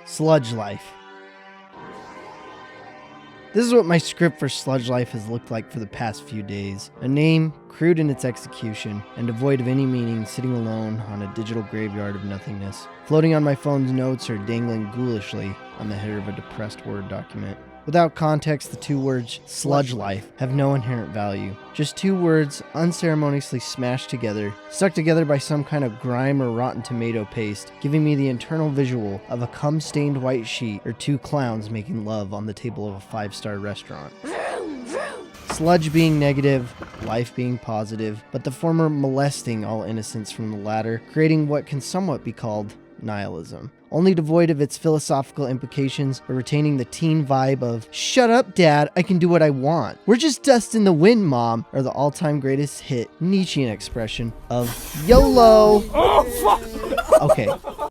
Sludge Life. This is what my script for Sludge Life has looked like for the past few days. A name, crude in its execution, and devoid of any meaning, sitting alone on a digital graveyard of nothingness. Floating on my phone's notes or dangling ghoulishly on the header of a depressed Word document. Without context, the two words, Sludge Life, have no inherent value. Just two words unceremoniously smashed together, stuck together by some kind of grime or rotten tomato paste, giving me the internal visual of a cum-stained white sheet or two clowns making love on the table of a five-star restaurant. Sludge being negative, life being positive, but the former molesting all innocence from the latter, creating what can somewhat be called nihilism. Only devoid of its philosophical implications, but retaining the teen vibe of, "Shut up, Dad, I can do what I want. We're just dust in the wind, Mom," or the all-time greatest hit Nietzschean expression of YOLO! Oh, fuck! Okay,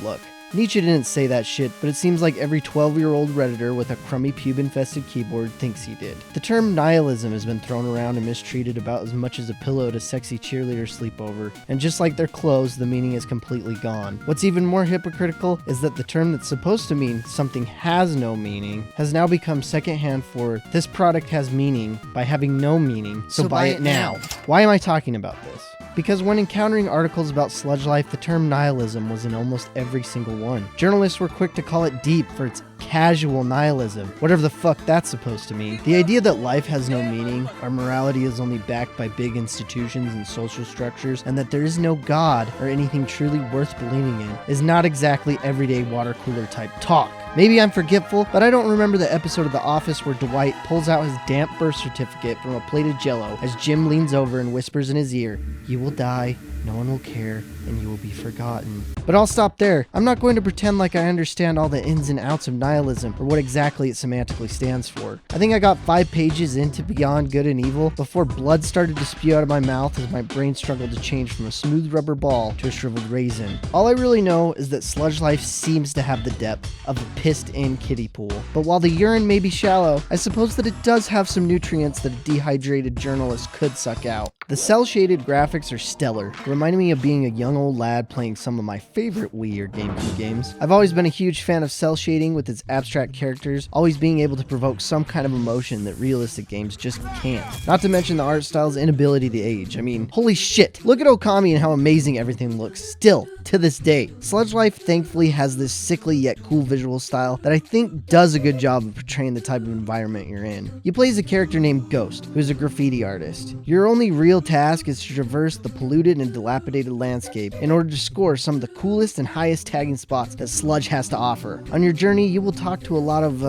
look. Nietzsche didn't say that shit, but it seems like every 12-year-old Redditor with a crummy pube-infested keyboard thinks he did. The term nihilism has been thrown around and mistreated about as much as a pillow at a sexy cheerleader sleepover, and just like their clothes, the meaning is completely gone. What's even more hypocritical is that the term that's supposed to mean something has no meaning has now become secondhand for this product has meaning by having no meaning, so buy it now. Why am I talking about this? Because when encountering articles about Sludge Life, the term nihilism was in almost every single one. Journalists were quick to call it deep for its casual nihilism, whatever the fuck that's supposed to mean. The idea that life has no meaning, our morality is only backed by big institutions and social structures, and that there is no God or anything truly worth believing in, is not exactly everyday water cooler type talk. Maybe I'm forgetful, but I don't remember the episode of The Office where Dwight pulls out his damp birth certificate from a plate of Jell-O as Jim leans over and whispers in his ear, "You will die, no one will care, and you will be forgotten." But I'll stop there. I'm not going to pretend like I understand all the ins and outs of nihilism or what exactly it semantically stands for. I think I got 5 pages into Beyond Good and Evil before blood started to spew out of my mouth as my brain struggled to change from a smooth rubber ball to a shriveled raisin. All I really know is that Sludge Life seems to have the depth of a pissed-in kiddie pool. But while the urine may be shallow, I suppose that it does have some nutrients that a dehydrated journalist could suck out. The cel-shaded graphics are stellar, reminding me of being a young old lad playing some of my favorite Wii or GameCube games. I've always been a huge fan of cel shading with its abstract characters, always being able to provoke some kind of emotion that realistic games just can't. Not to mention the art style's inability to age. I mean, holy shit, look at Okami and how amazing everything looks, still, to this day. Sludge Life thankfully has this sickly yet cool visual style that I think does a good job of portraying the type of environment you're in. You play as a character named Ghost, who's a graffiti artist. Your only real task is to traverse the polluted and dilapidated landscape in order to score some of the coolest and highest tagging spots that Sludge has to offer. On your journey, you will talk to a lot of,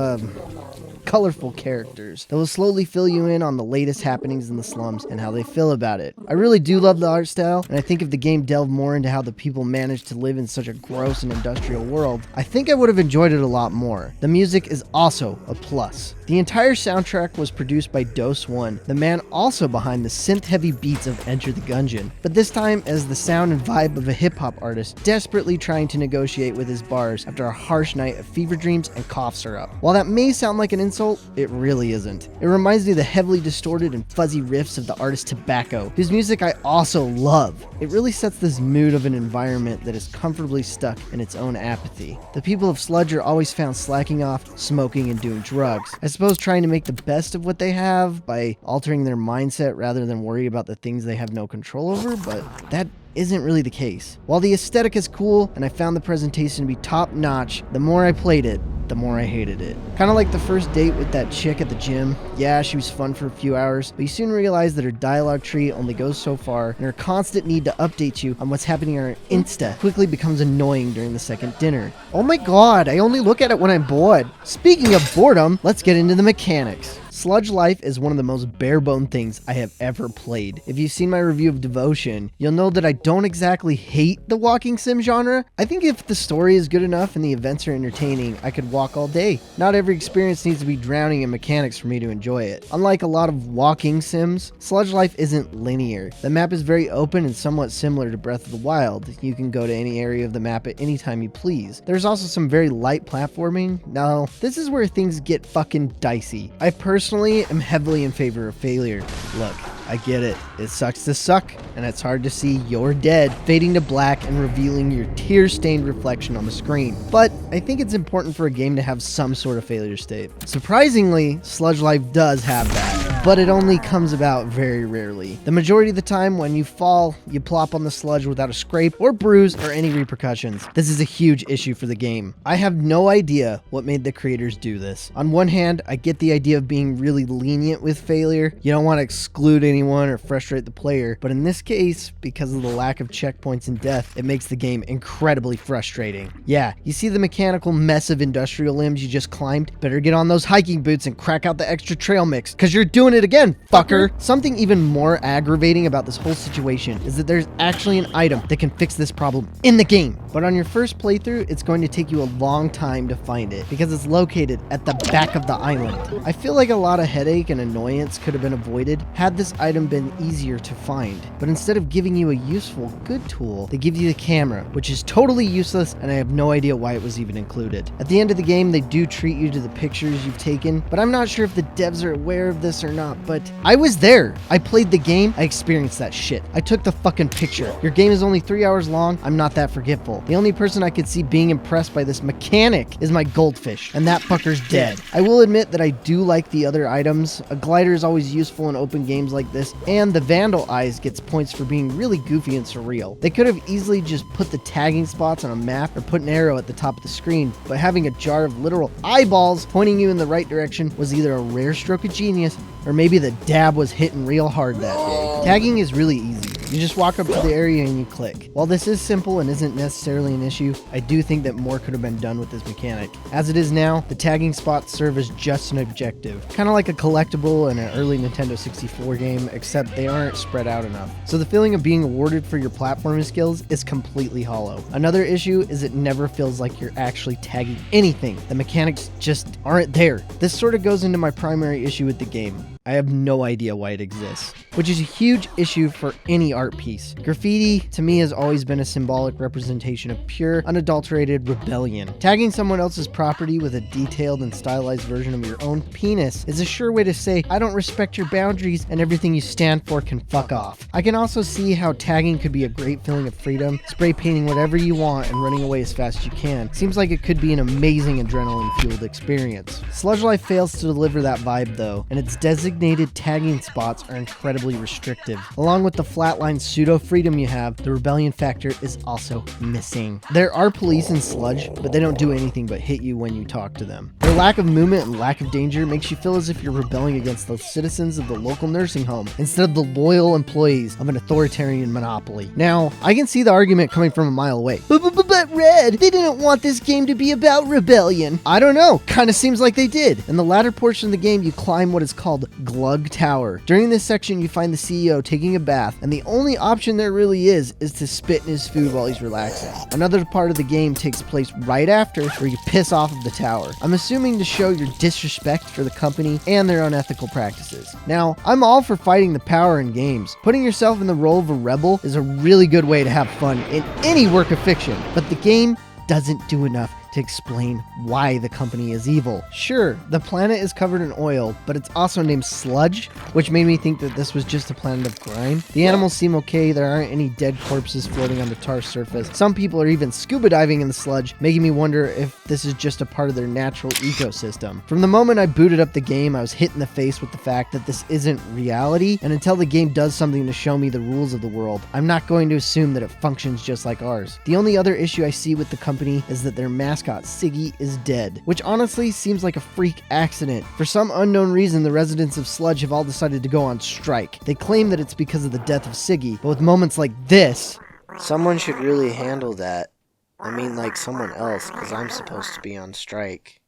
colorful characters that will slowly fill you in on the latest happenings in the slums and how they feel about it. I really do love the art style, and I think if the game delved more into how the people managed to live in such a gross and industrial world, I think I would have enjoyed it a lot more. The music is also a plus. The entire soundtrack was produced by Dose One, the man also behind the synth-heavy beats of Enter the Gungeon, but this time as the sound and vibe of a hip-hop artist desperately trying to negotiate with his bars after a harsh night of fever dreams and cough syrup. While that may sound like an insult, it really isn't. It reminds me of the heavily distorted and fuzzy riffs of the artist Tobacco, whose music I also love. It really sets this mood of an environment that is comfortably stuck in its own apathy. The people of Sludge are always found slacking off, smoking, and doing drugs. I suppose trying to make the best of what they have by altering their mindset rather than worry about the things they have no control over, but that isn't really the case. While the aesthetic is cool and I found the presentation to be top notch, the more I played it, the more I hated it. Kind of like the first date with that chick at the gym. Yeah, she was fun for a few hours, but you soon realize that her dialogue tree only goes so far, and her constant need to update you on what's happening on her Insta quickly becomes annoying during the second dinner. Oh my god, I only look at it when I'm bored. Speaking of boredom, let's get into the mechanics. Sludge Life is one of the most bare-bone things I have ever played. If you've seen my review of Devotion, you'll know that I don't exactly hate the walking sim genre. I think if the story is good enough and the events are entertaining, I could walk all day. Not every experience needs to be drowning in mechanics for me to enjoy it. Unlike a lot of walking sims, Sludge Life isn't linear. The map is very open and somewhat similar to Breath of the Wild. You can go to any area of the map at any time you please. There's also some very light platforming. Now, this is where things get fucking dicey. I personally am heavily in favor of failure. Look, I get it. It sucks to suck, and it's hard to see you're dead fading to black and revealing your tear-stained reflection on the screen. But I think it's important for a game to have some sort of failure state. Surprisingly, Sludge Life does have that, but it only comes about very rarely. The majority of the time when you fall, you plop on the sludge without a scrape or bruise or any repercussions. This is a huge issue for the game. I have no idea what made the creators do this. On one hand, I get the idea of being really lenient with failure. You don't want to exclude anyone or frustrate the player, but in this case, because of the lack of checkpoints and death, it makes the game incredibly frustrating. Yeah, you see the mechanical mess of industrial limbs you just climbed? Better get on those hiking boots and crack out the extra trail mix, cause you're doing it again, fucker! Something even more aggravating about this whole situation is that there's actually an item that can fix this problem in the game. But on your first playthrough, it's going to take you a long time to find it because it's located at the back of the island. I feel like a lot of headache and annoyance could have been avoided had this item been easier to find. But instead of giving you a useful, good tool, they give you the camera, which is totally useless, and I have no idea why it was even included. At the end of the game, they do treat you to the pictures you've taken, but I'm not sure if the devs are aware of this or not, but I was there. I played the game, I experienced that shit. I took the fucking picture. Your game is only 3 hours long, I'm not that forgetful. The only person I could see being impressed by this mechanic is my goldfish, and that fucker's dead. I will admit that I do like the other items. A glider is always useful in open games like this, and the Vandal Eyes gets points for being really goofy and surreal. They could have easily just put the tagging spots on a map or put an arrow at the top of the screen, but having a jar of literal eyeballs pointing you in the right direction was either a rare stroke of genius or maybe the dab was hitting real hard that day. Tagging is really easy. You just walk up to the area and you click. While this is simple and isn't necessarily an issue, I do think that more could have been done with this mechanic. As it is now, the tagging spots serve as just an objective. Kind of like a collectible in an early Nintendo 64 game, except they aren't spread out enough. So the feeling of being awarded for your platforming skills is completely hollow. Another issue is it never feels like you're actually tagging anything. The mechanics just aren't there. This sort of goes into my primary issue with the game. I have no idea why it exists, which is a huge issue for any art piece. Graffiti, to me, has always been a symbolic representation of pure, unadulterated rebellion. Tagging someone else's property with a detailed and stylized version of your own penis is a sure way to say, I don't respect your boundaries and everything you stand for can fuck off. I can also see how tagging could be a great feeling of freedom, spray painting whatever you want and running away as fast as you can. Seems like it could be an amazing adrenaline-fueled experience. Sludge Life fails to deliver that vibe though, and its designated tagging spots are incredibly restrictive. Along with the flatline pseudo-freedom you have, the rebellion factor is also missing. There are police in Sludge, but they don't do anything but hit you when you talk to them. Their lack of movement and lack of danger makes you feel as if you're rebelling against the citizens of the local nursing home instead of the loyal employees of an authoritarian monopoly. Now, I can see the argument coming from a mile away. But Red, they didn't want this game to be about rebellion. I don't know, kinda seems like they did. In the latter portion of the game, you climb what is called Glug Tower. During this section, you find the CEO taking a bath, and the only option there really is to spit in his food while he's relaxing. Another part of the game takes place right after, where you piss off of the tower. I'm assuming to show your disrespect for the company and their unethical practices. Now, I'm all for fighting the power in games. Putting yourself in the role of a rebel is a really good way to have fun in any work of fiction, but the game doesn't do enough to explain why the company is evil. Sure, the planet is covered in oil, but it's also named Sludge, which made me think that this was just a planet of grime. The animals seem okay, there aren't any dead corpses floating on the tar surface. Some people are even scuba diving in the sludge, making me wonder if this is just a part of their natural ecosystem. From the moment I booted up the game, I was hit in the face with the fact that this isn't reality, and until the game does something to show me the rules of the world, I'm not going to assume that it functions just like ours. The only other issue I see with the company is that their mascot Siggy is dead, which honestly seems like a freak accident. For some unknown reason, the residents of Sludge have all decided to go on strike. They claim that it's because of the death of Siggy, but with moments like this, someone should really handle that. I mean, like someone else, because I'm supposed to be on strike.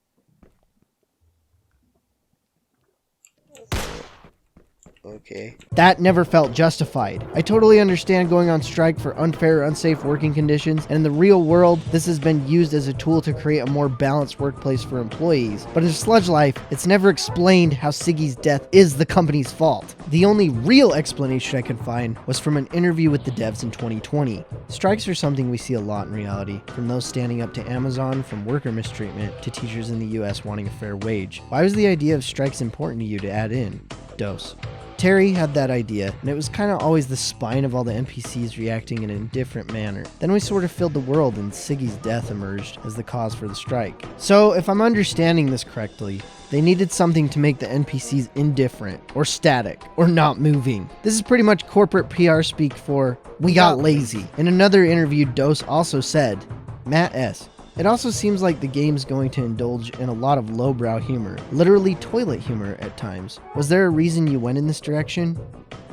Okay. That never felt justified. I totally understand going on strike for unfair or unsafe working conditions, and in the real world, this has been used as a tool to create a more balanced workplace for employees. But in Sludge Life, it's never explained how Siggy's death is the company's fault. The only real explanation I could find was from an interview with the devs in 2020. Strikes are something we see a lot in reality, from those standing up to Amazon from worker mistreatment to teachers in the US wanting a fair wage. Why was the idea of strikes important to you to add in? Dose. Terry had that idea, and it was kind of always the spine of all the NPCs reacting in a different manner. Then we sort of filled the world, and Siggy's death emerged as the cause for the strike. So, if I'm understanding this correctly, they needed something to make the NPCs indifferent, or static, or not moving. This is pretty much corporate PR speak for, we got lazy. In another interview, Dose also said, Matt S., it also seems like the game's going to indulge in a lot of lowbrow humor, literally toilet humor at times. Was there a reason you went in this direction?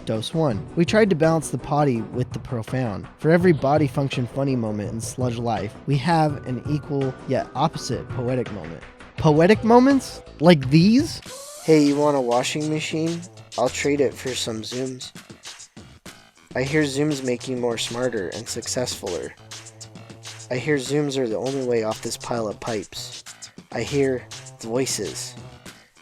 Dose 1. We tried to balance the potty with the profound. For every body function funny moment in Sludge Life, we have an equal yet opposite poetic moment. Poetic moments? Like these? Hey, you want a washing machine? I'll trade it for some Zooms. I hear Zooms make you more smarter and successfuler. I hear Zooms are the only way off this pile of pipes. I hear voices.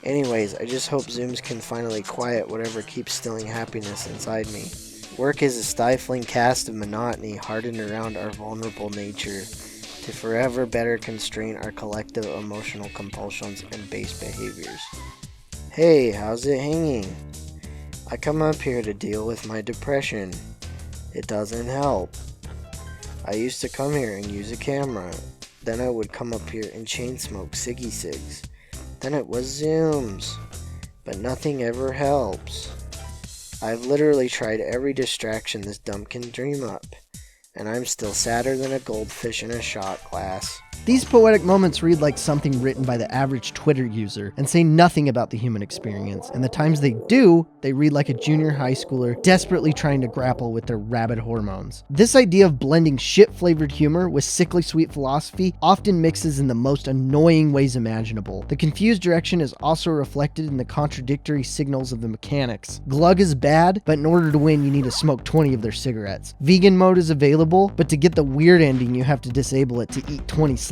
Anyways, I just hope Zooms can finally quiet whatever keeps stealing happiness inside me. Work is a stifling cast of monotony hardened around our vulnerable nature to forever better constrain our collective emotional compulsions and base behaviors. Hey, how's it hanging? I come up here to deal with my depression. It doesn't help. I used to come here and use a camera. Then I would come up here and chain smoke Siggy Cigs. Then it was Zooms. But nothing ever helps. I've literally tried every distraction this dump can dream up. And I'm still sadder than a goldfish in a shot glass. These poetic moments read like something written by the average Twitter user and say nothing about the human experience. And the times they do, they read like a junior high schooler desperately trying to grapple with their rabid hormones. This idea of blending shit-flavored humor with sickly sweet philosophy often mixes in the most annoying ways imaginable. The confused direction is also reflected in the contradictory signals of the mechanics. Glug is bad, but in order to win you need to smoke 20 of their cigarettes. Vegan mode is available, but to get the weird ending you have to disable it to eat 20 slugs.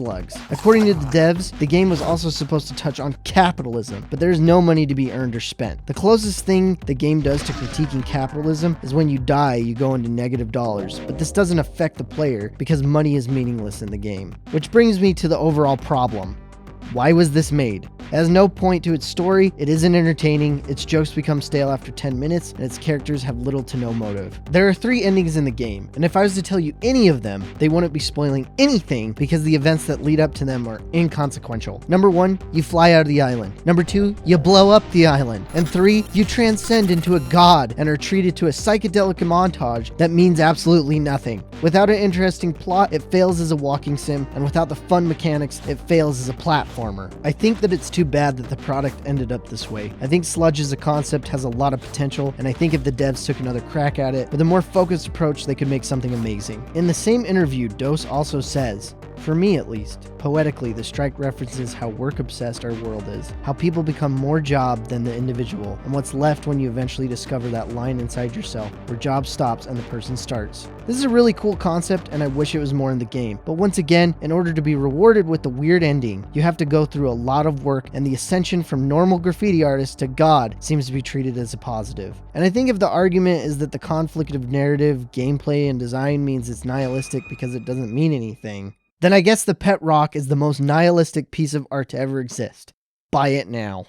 According to the devs, the game was also supposed to touch on capitalism, but there's no money to be earned or spent. The closest thing the game does to critiquing capitalism is when you die, you go into negative dollars, but this doesn't affect the player because money is meaningless in the game. Which brings me to the overall problem. Why was this made? It has no point to its story, it isn't entertaining, its jokes become stale after 10 minutes, and its characters have little to no motive. There are 3 endings in the game, and if I was to tell you any of them, they wouldn't be spoiling anything because the events that lead up to them are inconsequential. Number 1, you fly out of the island. Number 2, you blow up the island. And 3, you transcend into a god and are treated to a psychedelic montage that means absolutely nothing. Without an interesting plot, it fails as a walking sim, and without the fun mechanics, it fails as a platformer. I think that it's too bad that the product ended up this way. I think Sludge as a concept has a lot of potential, and I think if the devs took another crack at it with a more focused approach, they could make something amazing. In the same interview, Dose also says, for me at least, poetically, the strike references how work-obsessed our world is, how people become more job than the individual, and what's left when you eventually discover that line inside yourself where job stops and the person starts. This is a really cool concept, and I wish it was more in the game. But once again, in order to be rewarded with the weird ending, you have to go through a lot of work, and the ascension from normal graffiti artist to God seems to be treated as a positive. And I think if the argument is that the conflict of narrative, gameplay, and design means it's nihilistic because it doesn't mean anything, then I guess the pet rock is the most nihilistic piece of art to ever exist. Buy it now.